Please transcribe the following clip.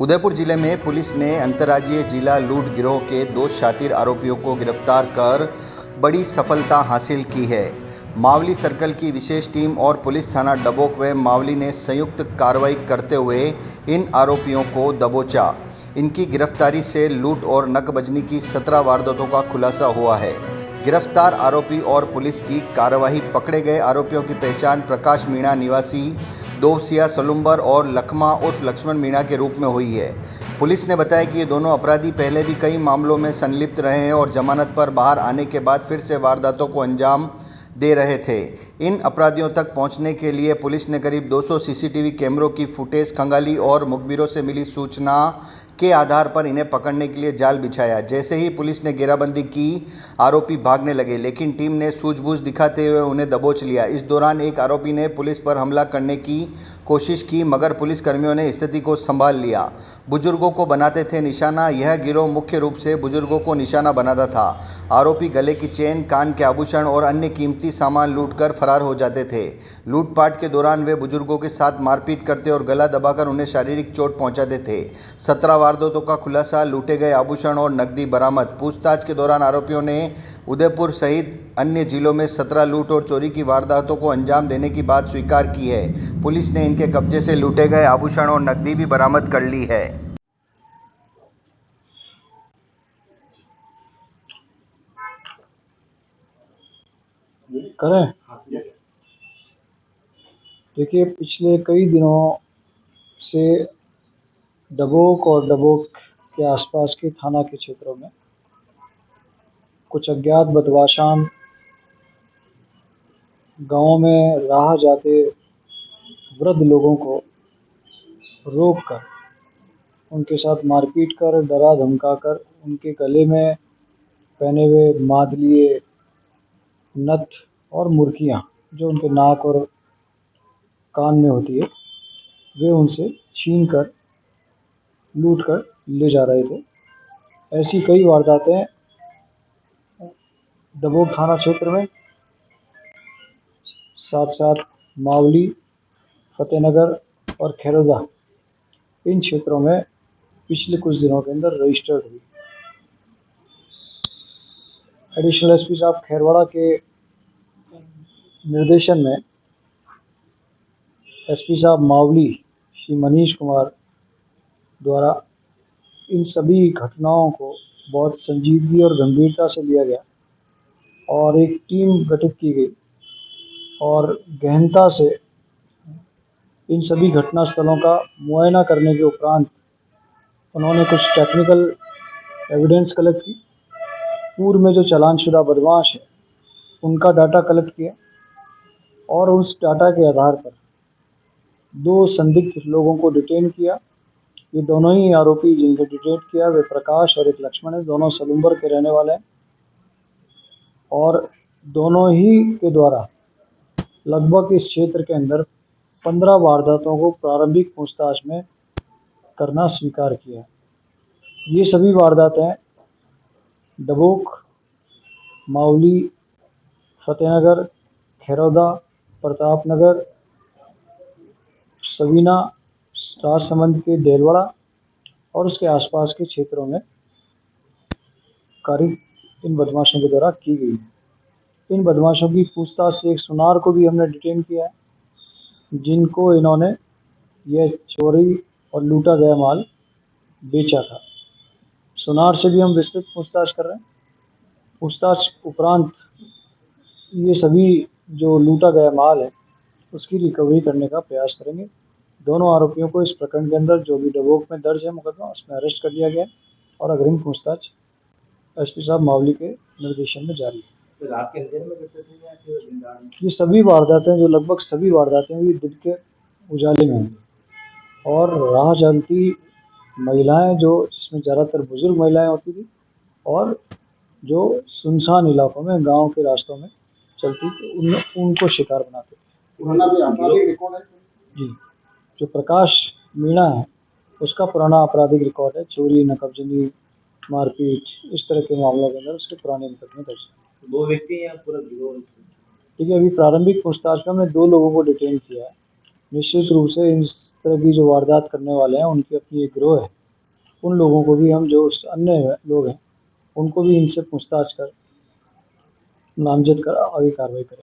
उदयपुर जिले में पुलिस ने अंतर्राज्यीय जिला लूट गिरोह के 2 शातिर आरोपियों को गिरफ्तार कर बड़ी सफलता हासिल की है। मावली सर्कल की विशेष टीम और पुलिस थाना डबोक व मावली ने संयुक्त कार्रवाई करते हुए इन आरोपियों को दबोचा। इनकी गिरफ्तारी से लूट और नकबजनी की 17 वारदातों का खुलासा हुआ है। गिरफ्तार आरोपी और पुलिस की कार्यवाही। पकड़े गए आरोपियों की पहचान प्रकाश मीणा निवासी दोवसिया सलुम्बर और लखमा उर्फ लक्ष्मण मीणा के रूप में हुई है। पुलिस ने बताया कि ये दोनों अपराधी पहले भी कई मामलों में संलिप्त रहे हैं और जमानत पर बाहर आने के बाद फिर से वारदातों को अंजाम दे रहे थे। इन अपराधियों तक पहुंचने के लिए पुलिस ने करीब 200 सीसीटीवी कैमरों की फुटेज खंगाली और मुखबिरों से मिली सूचना के आधार पर इन्हें पकड़ने के लिए जाल बिछाया। जैसे ही पुलिस ने घेराबंदी की, आरोपी भागने लगे, लेकिन टीम ने सूझबूझ दिखाते हुए उन्हें दबोच लिया। इस दौरान एक आरोपी ने पुलिस पर हमला करने की कोशिश की, मगर पुलिसकर्मियों ने स्थिति को संभाल लिया। बुजुर्गों को बनाते थे निशाना। यह गिरोह मुख्य रूप से बुजुर्गों को निशाना बनाता था। आरोपी गले की चेन, कान के आभूषण और अन्य कीमती सामान लूटकर फरार हो जाते थे। लूटपाट के दौरान वे बुजुर्गों के साथ मारपीट करते और गला दबाकर उन्हें शारीरिक चोट पहुंचाते थे। 17 वारदातों का खुलासा, लूटे गए आभूषण और नकदी बरामद। पूछताछ के दौरान आरोपियों ने उदयपुर सहित अन्य जिलों में 17 लूट और चोरी की वारदातों को अंजाम देने की बात स्वीकार की है। पुलिस ने इनके कब्जे से लूटे गए आभूषण और नकदी भी बरामद कर ली है। करें। देखिए, पिछले कई दिनों से डबोक और डबोक के आसपास के थाना के क्षेत्रों में कुछ अज्ञात बदमाशान गाँव में राह जाते वृद्ध लोगों को रोककर उनके साथ मारपीट कर, डरा धमकाकर उनके गले में पहने हुए मादलिए, नथ और मुर्कियाँ जो उनके नाक और कान में होती है, वे उनसे छीन कर लूट कर ले जा रहे थे। ऐसी कई वारदातें डबोक थाना क्षेत्र में, साथ साथ मावली, फतेहनगर और खैरोदा, इन क्षेत्रों में पिछले कुछ दिनों के अंदर रजिस्टर्ड हुई। एडिशनल एसपी साहब खैरवाड़ा के निर्देशन में एसपी साहब मावली श्री मनीष कुमार द्वारा इन सभी घटनाओं को बहुत संजीदगी और गंभीरता से लिया गया और एक टीम गठित की गई और गहनता से इन सभी घटना स्थलों का मुआयना करने के उपरांत उन्होंने कुछ टेक्निकल एविडेंस कलेक्ट की। पूर्व में जो चालानशुदा बदमाश है उनका डाटा कलेक्ट किया और उस डाटा के आधार पर 2 संदिग्ध लोगों को डिटेन किया। ये दोनों ही आरोपी जिनको डिटेन किया वे प्रकाश और एक लक्ष्मण है, दोनों सलुम्बर के रहने वाले हैं और दोनों ही के द्वारा लगभग इस क्षेत्र के अंदर 15 वारदातों को प्रारंभिक पूछताछ में करना स्वीकार किया। ये सभी वारदातें डबोक, मावली, फतेहनगर, खैरोदा, प्रतापनगर, सवीना, राजसमंद के देलवाड़ा और उसके आसपास के क्षेत्रों में कार्य इन बदमाशों के द्वारा की गई है। इन बदमाशों की पूछताछ से एक सुनार को भी हमने डिटेन किया है, जिनको इन्होंने यह चोरी और लूटा गया माल बेचा था। सुनार से भी हम विस्तृत पूछताछ कर रहे हैं। पूछताछ उपरांत ये सभी जो लूटा गया माल है उसकी रिकवरी करने का प्रयास करेंगे। दोनों आरोपियों को इस प्रकरण के अंदर जो भी डबोक में दर्ज है मुकदमा, उसमें अरेस्ट कर लिया गया और अग्रिम पूछताछ एसपी साहब मावली के निर्देशन में जारी है। तो रात के अंधेरे में करते थे या फिर दिन में? ये सभी वारदातें जो लगभग सभी वारदातें ये दिन के उजाले में होंगी और राह चलती महिलाएं जो जिसमें ज़्यादातर बुजुर्ग महिलाएं होती थी और जो सुनसान इलाकों में गांव के रास्तों में चलती थी उनको शिकार बनाते थे। जी, जो प्रकाश मीणा है उसका पुराना आपराधिक रिकॉर्ड है, चोरी, नकबजनी, मारपीट, इस तरह के मामलों के अंदर उसके पुराने मुकदमे दर्ज हैं। 2 व्यक्ति या पूरा गिरोह? देखिए, अभी प्रारंभिक पूछताछ में हमने 2 लोगों को डिटेन किया है निश्चित रूप से इस तरह की जो वारदात करने वाले हैं उनकी अपनी एक गिरोह है। उन लोगों को भी हम जो अन्य लोग हैं उनको भी इनसे पूछताछ कर नामजद कर आगे कार्रवाई करें।